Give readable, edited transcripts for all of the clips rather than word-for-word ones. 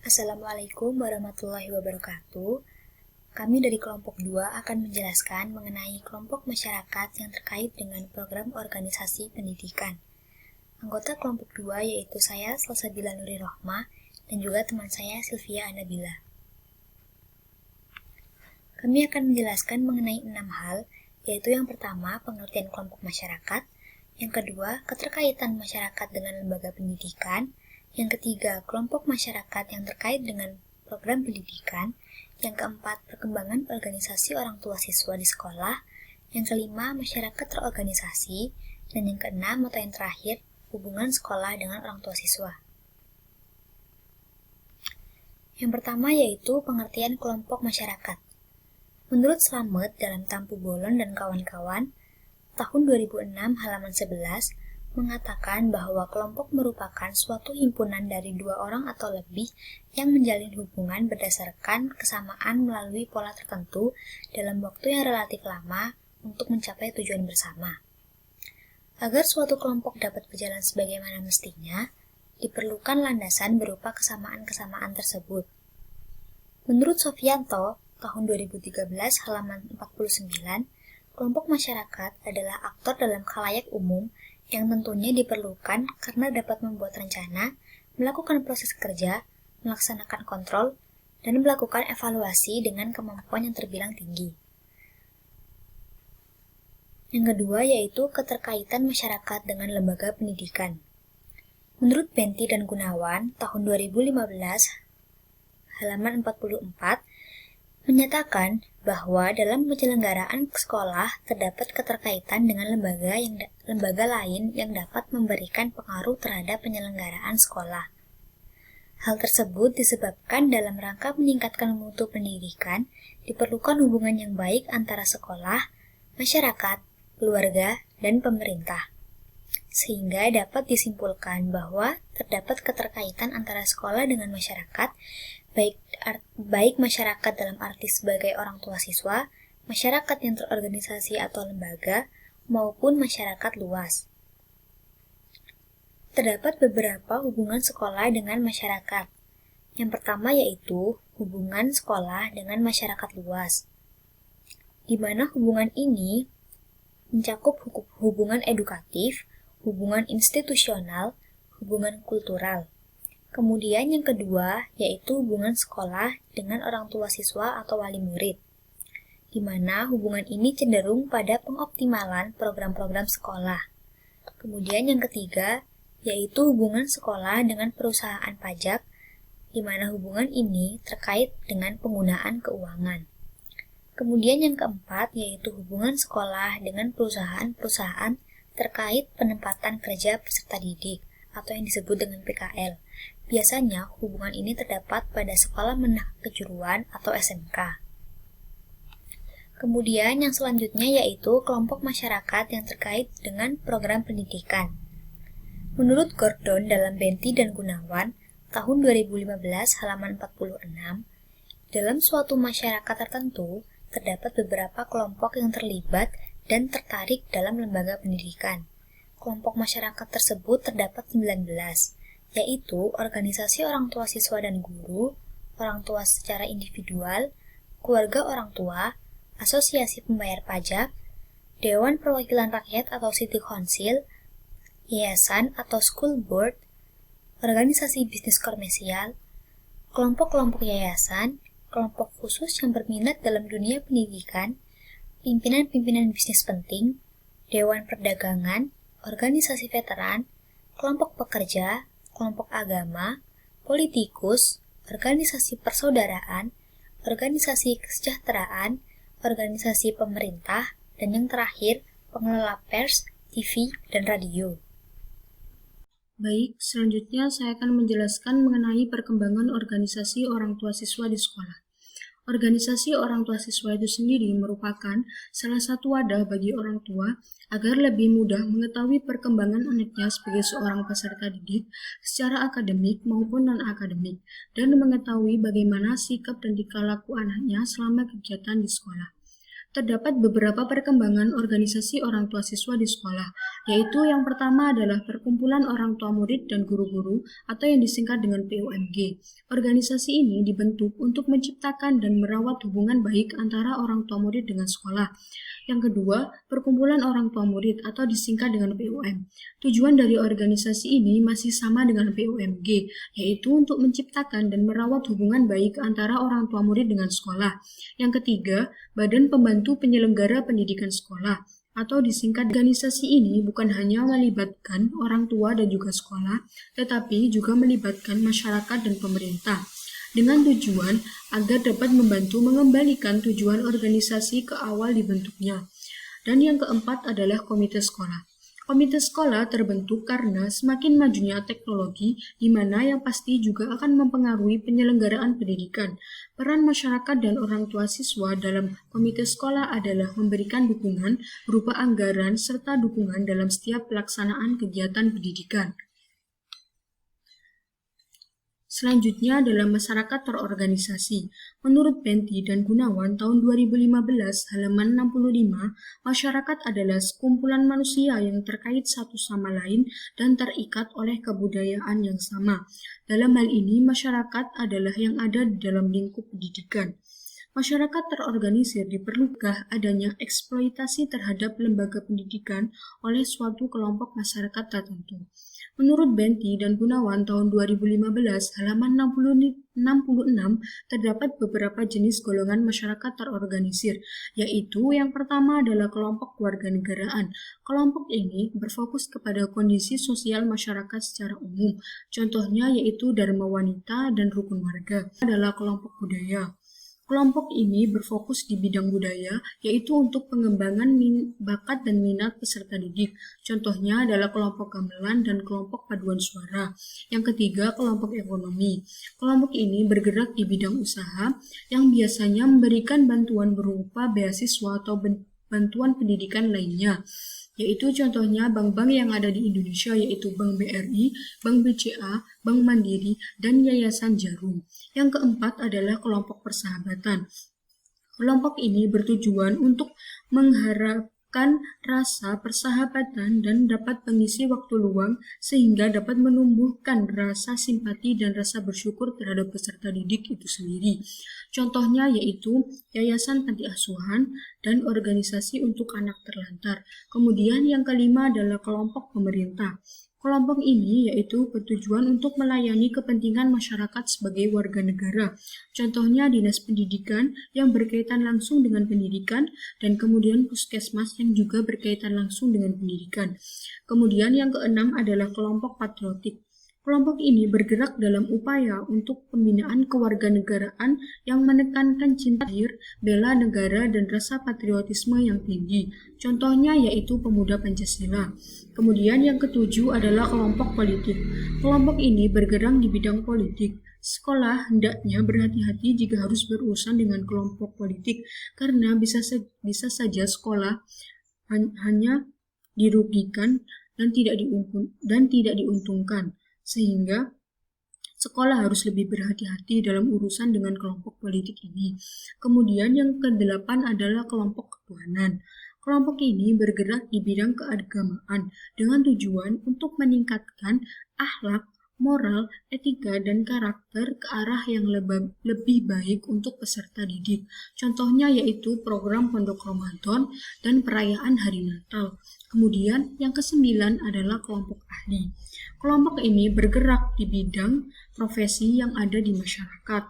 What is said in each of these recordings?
Assalamualaikum warahmatullahi wabarakatuh. Kami dari kelompok 2 akan menjelaskan mengenai kelompok masyarakat yang terkait dengan program organisasi pendidikan. Anggota kelompok 2 yaitu saya, Salsabila Nuri Rohmah, dan juga teman saya, Sylvia Anabila. Kami akan menjelaskan mengenai 6 hal, yaitu yang pertama, pengertian kelompok masyarakat, yang kedua, keterkaitan masyarakat dengan lembaga pendidikan, yang ketiga, kelompok masyarakat yang terkait dengan program pendidikan, yang keempat, perkembangan organisasi orang tua siswa di sekolah, yang kelima, masyarakat terorganisasi, dan yang keenam atau yang terakhir, hubungan sekolah dengan orang tua siswa. Yang pertama yaitu pengertian kelompok masyarakat. Menurut Slamet dalam Tampu Bolon dan kawan-kawan, tahun 2006 halaman 11, mengatakan bahwa kelompok merupakan suatu himpunan dari 2 orang atau lebih yang menjalin hubungan berdasarkan kesamaan melalui pola tertentu dalam waktu yang relatif lama untuk mencapai tujuan bersama. Agar suatu kelompok dapat berjalan sebagaimana mestinya, diperlukan landasan berupa kesamaan-kesamaan tersebut. Menurut Sofianto, tahun 2013 halaman 49, kelompok masyarakat adalah aktor dalam khalayak umum yang tentunya diperlukan karena dapat membuat rencana, melakukan proses kerja, melaksanakan kontrol, dan melakukan evaluasi dengan kemampuan yang terbilang tinggi. Yang kedua yaitu keterkaitan masyarakat dengan lembaga pendidikan. Menurut Benti dan Gunawan, tahun 2015, halaman 44, menyatakan bahwa dalam penyelenggaraan sekolah terdapat keterkaitan dengan lembaga lain yang dapat memberikan pengaruh terhadap penyelenggaraan sekolah. Hal tersebut disebabkan dalam rangka meningkatkan mutu pendidikan, diperlukan hubungan yang baik antara sekolah, masyarakat, keluarga, dan pemerintah. Sehingga dapat disimpulkan bahwa terdapat keterkaitan antara sekolah dengan masyarakat, baik masyarakat dalam arti sebagai orang tua siswa, masyarakat yang terorganisasi atau lembaga, maupun masyarakat luas. Terdapat beberapa hubungan sekolah dengan masyarakat. Yang pertama yaitu hubungan sekolah dengan masyarakat luas, di mana hubungan ini mencakup hubungan edukatif, hubungan institusional, hubungan kultural. Kemudian yang kedua yaitu hubungan sekolah dengan orang tua siswa atau wali murid, di mana hubungan ini cenderung pada pengoptimalan program-program sekolah. Kemudian yang ketiga yaitu hubungan sekolah dengan perusahaan pajak, di mana hubungan ini terkait dengan penggunaan keuangan. Kemudian yang keempat yaitu hubungan sekolah dengan perusahaan-perusahaan terkait penempatan kerja peserta didik atau yang disebut dengan PKL. Biasanya hubungan ini terdapat pada sekolah menengah kejuruan atau SMK. Kemudian yang selanjutnya yaitu kelompok masyarakat yang terkait dengan program pendidikan. Menurut Gordon dalam Benti dan Gunawan, tahun 2015 halaman 46, dalam suatu masyarakat tertentu, terdapat beberapa kelompok yang terlibat dan tertarik dalam lembaga pendidikan. Kelompok masyarakat tersebut terdapat 19, yaitu organisasi orang tua siswa dan guru, orang tua secara individual, keluarga orang tua, asosiasi pembayar pajak, Dewan Perwakilan Rakyat atau City Council, yayasan atau school board, organisasi bisnis komersial, kelompok-kelompok yayasan, kelompok khusus yang berminat dalam dunia pendidikan, pimpinan-pimpinan bisnis penting, Dewan Perdagangan, organisasi veteran, kelompok pekerja, kelompok agama, politikus, organisasi persaudaraan, organisasi kesejahteraan, organisasi pemerintah, dan yang terakhir, pengelola pers, TV, dan radio. Baik, selanjutnya saya akan menjelaskan mengenai perkembangan organisasi orang tua siswa di sekolah. Organisasi orang tua siswa itu sendiri merupakan salah satu wadah bagi orang tua agar lebih mudah mengetahui perkembangan anaknya sebagai seorang peserta didik secara akademik maupun non-akademik, dan mengetahui bagaimana sikap dan tingkah laku anaknya selama kegiatan di sekolah. Terdapat beberapa perkembangan organisasi orang tua siswa di sekolah, yaitu yang pertama adalah Perkumpulan Orang Tua Murid dan Guru-Guru atau yang disingkat dengan POMG. Organisasi ini dibentuk untuk menciptakan dan merawat hubungan baik antara orang tua murid dengan sekolah. Yang kedua, Perkumpulan Orang Tua Murid atau disingkat dengan POM. Tujuan dari organisasi ini masih sama dengan POMG, yaitu untuk menciptakan dan merawat hubungan baik antara orang tua murid dengan sekolah. Yang ketiga, Badan Pembantu Penyelenggara Pendidikan Sekolah atau disingkat. Organisasi ini bukan hanya melibatkan orang tua dan juga sekolah, tetapi juga melibatkan masyarakat dan pemerintah dengan tujuan agar dapat membantu mengembalikan tujuan organisasi ke awal dibentuknya. Dan yang keempat adalah komite sekolah. Komite sekolah terbentuk karena semakin majunya teknologi, di mana yang pasti juga akan mempengaruhi penyelenggaraan pendidikan. Peran masyarakat dan orang tua siswa dalam komite sekolah adalah memberikan dukungan berupa anggaran serta dukungan dalam setiap pelaksanaan kegiatan pendidikan. Selanjutnya adalah masyarakat terorganisasi. Menurut Benti dan Gunawan tahun 2015 halaman 65, masyarakat adalah sekumpulan manusia yang terkait satu sama lain dan terikat oleh kebudayaan yang sama. Dalam hal ini, masyarakat adalah yang ada di dalam lingkup pendidikan. Masyarakat terorganisir diperlukan adanya eksploitasi terhadap lembaga pendidikan oleh suatu kelompok masyarakat tertentu. Menurut Benti dan Gunawan tahun 2015 halaman 66 terdapat beberapa jenis golongan masyarakat terorganisir, yaitu yang pertama adalah kelompok kewarganegaraan. Kelompok ini berfokus kepada kondisi sosial masyarakat secara umum. Contohnya yaitu Dharma Wanita dan Rukun Warga. Adalah kelompok budaya. Kelompok ini berfokus di bidang budaya, yaitu untuk pengembangan bakat dan minat peserta didik. Contohnya adalah kelompok gamelan dan kelompok paduan suara. Yang ketiga, kelompok ekonomi. Kelompok ini bergerak di bidang usaha yang biasanya memberikan bantuan berupa beasiswa atau bantuan pendidikan lainnya, yaitu contohnya bank-bank yang ada di Indonesia, yaitu Bank BRI, Bank BCA, Bank Mandiri, dan Yayasan Jarum. Yang keempat adalah kelompok persahabatan. Kelompok ini bertujuan untuk mengharapkan rasa persahabatan dan dapat mengisi waktu luang sehingga dapat menumbuhkan rasa simpati dan rasa bersyukur terhadap peserta didik itu sendiri. Contohnya yaitu Yayasan Panti Asuhan dan organisasi untuk anak terlantar. Kemudian yang kelima adalah kelompok pemerintah. Kelompok ini yaitu bertujuan untuk melayani kepentingan masyarakat sebagai warga negara. Contohnya Dinas Pendidikan yang berkaitan langsung dengan pendidikan dan kemudian Puskesmas yang juga berkaitan langsung dengan pendidikan. Kemudian yang keenam adalah kelompok patriotik. Kelompok ini bergerak dalam upaya untuk pembinaan kewarganegaraan yang menekankan cinta air, bela negara, dan rasa patriotisme yang tinggi. Contohnya yaitu Pemuda Pancasila. Kemudian yang ketujuh adalah kelompok politik. Kelompok ini bergerak di bidang politik. Sekolah hendaknya berhati-hati jika harus berurusan dengan kelompok politik, karena bisa saja sekolah hanya dirugikan dan tidak diuntungkan. Sehingga sekolah harus lebih berhati-hati dalam urusan dengan kelompok politik ini. Kemudian yang kedelapan adalah kelompok ketuhanan. Kelompok ini bergerak di bidang keagamaan dengan tujuan untuk meningkatkan akhlak, moral, etika, dan karakter ke arah yang lebih baik untuk peserta didik. Contohnya yaitu program Pondok Ramadan dan perayaan Hari Natal. Kemudian yang kesembilan adalah kelompok ahli. Kelompok ini bergerak di bidang profesi yang ada di masyarakat,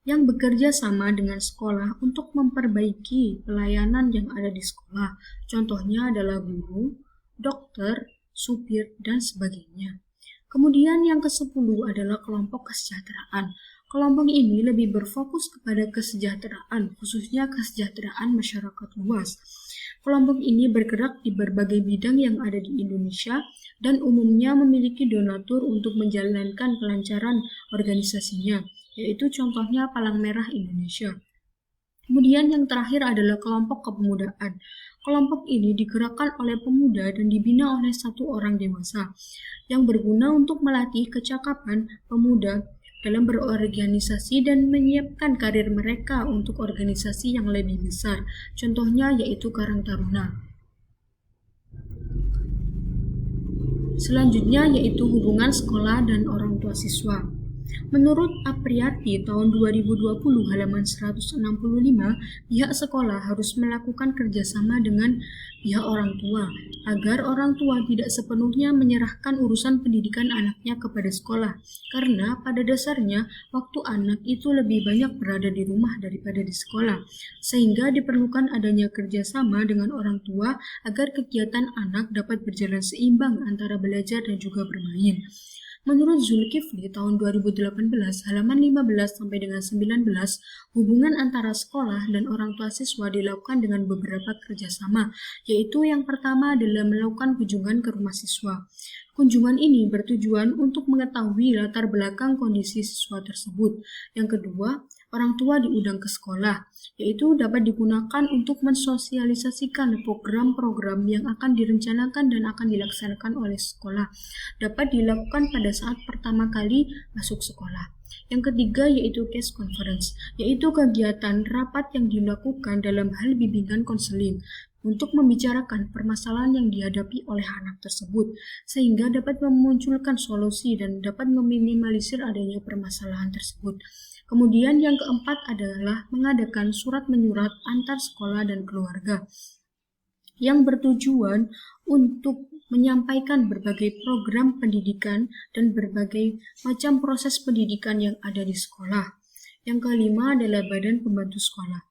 yang bekerja sama dengan sekolah untuk memperbaiki pelayanan yang ada di sekolah. Contohnya adalah guru, dokter, supir, dan sebagainya. Kemudian yang ke-10 adalah kelompok kesejahteraan. Kelompok ini lebih berfokus kepada kesejahteraan, khususnya kesejahteraan masyarakat luas. Kelompok ini bergerak di berbagai bidang yang ada di Indonesia dan umumnya memiliki donatur untuk menjalankan kelancaran organisasinya, yaitu contohnya Palang Merah Indonesia. Kemudian yang terakhir adalah kelompok kepemudaan. Kelompok ini digerakkan oleh pemuda dan dibina oleh satu orang dewasa yang berguna untuk melatih kecakapan pemuda dalam berorganisasi dan menyiapkan karir mereka untuk organisasi yang lebih besar. Contohnya yaitu Karang Taruna. Selanjutnya yaitu hubungan sekolah dan orang tua siswa. Menurut Apriyarti tahun 2020 halaman 165, pihak sekolah harus melakukan kerjasama dengan pihak orang tua agar orang tua tidak sepenuhnya menyerahkan urusan pendidikan anaknya kepada sekolah, karena pada dasarnya waktu anak itu lebih banyak berada di rumah daripada di sekolah, sehingga diperlukan adanya kerjasama dengan orang tua agar kegiatan anak dapat berjalan seimbang antara belajar dan juga bermain. Menurut Zulkifli tahun 2018 halaman 15 sampai dengan 19, hubungan antara sekolah dan orang tua siswa dilakukan dengan beberapa kerjasama, yaitu yang pertama adalah melakukan kunjungan ke rumah siswa. Kunjungan ini bertujuan untuk mengetahui latar belakang kondisi siswa tersebut. Yang kedua, orang tua diundang ke sekolah, yaitu dapat digunakan untuk mensosialisasikan program-program yang akan direncanakan dan akan dilaksanakan oleh sekolah. Dapat dilakukan pada saat pertama kali masuk sekolah. Yang ketiga yaitu case conference, yaitu kegiatan rapat yang dilakukan dalam hal bimbingan konseling untuk membicarakan permasalahan yang dihadapi oleh anak tersebut, sehingga dapat memunculkan solusi dan dapat meminimalisir adanya permasalahan tersebut. Kemudian yang keempat adalah mengadakan surat menyurat antar sekolah dan keluarga yang bertujuan untuk menyampaikan berbagai program pendidikan dan berbagai macam proses pendidikan yang ada di sekolah. Yang kelima adalah badan pembantu sekolah.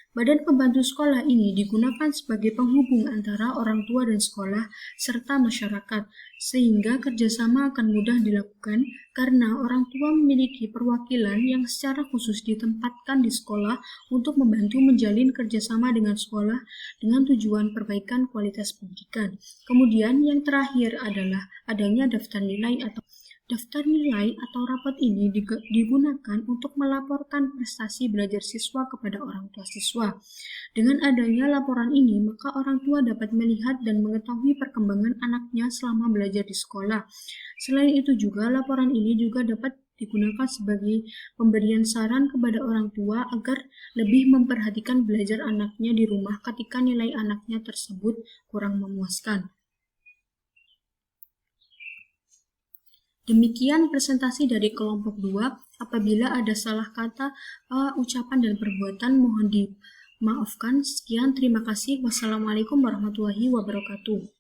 Badan pembantu sekolah ini digunakan sebagai penghubung antara orang tua dan sekolah serta masyarakat, sehingga kerjasama akan mudah dilakukan karena orang tua memiliki perwakilan yang secara khusus ditempatkan di sekolah untuk membantu menjalin kerjasama dengan sekolah dengan tujuan perbaikan kualitas pendidikan. Kemudian yang terakhir adalah adanya daftar nilai atau rapot ini digunakan untuk melaporkan prestasi belajar siswa kepada orang tua siswa. Dengan adanya laporan ini, maka orang tua dapat melihat dan mengetahui perkembangan anaknya selama belajar di sekolah. Selain itu juga, laporan ini juga dapat digunakan sebagai pemberian saran kepada orang tua agar lebih memperhatikan belajar anaknya di rumah ketika nilai anaknya tersebut kurang memuaskan. Demikian presentasi dari kelompok 2. Apabila ada salah kata, ucapan dan perbuatan mohon dimaafkan. Sekian, terima kasih. Wassalamualaikum warahmatullahi wabarakatuh.